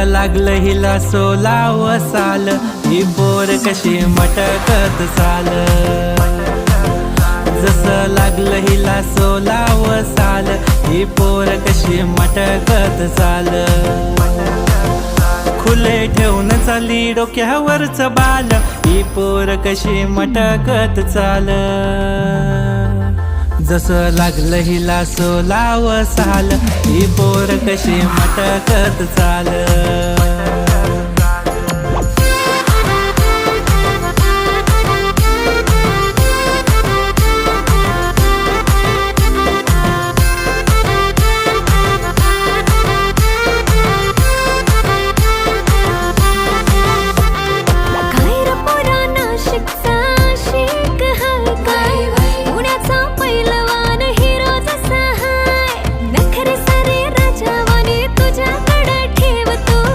लागलं हिला 16 साल, ही पोर कशी मटकत चाल। जसं लागलं हिला 16 साल, ही पोर कशी मटकत चाल। खुले ठेवून चाली डोक्यावरच बाल, ही पोर कशी मटकत चाल। जसं लागलं हिला 16 साल, ही पोर कशी मटकत चाल।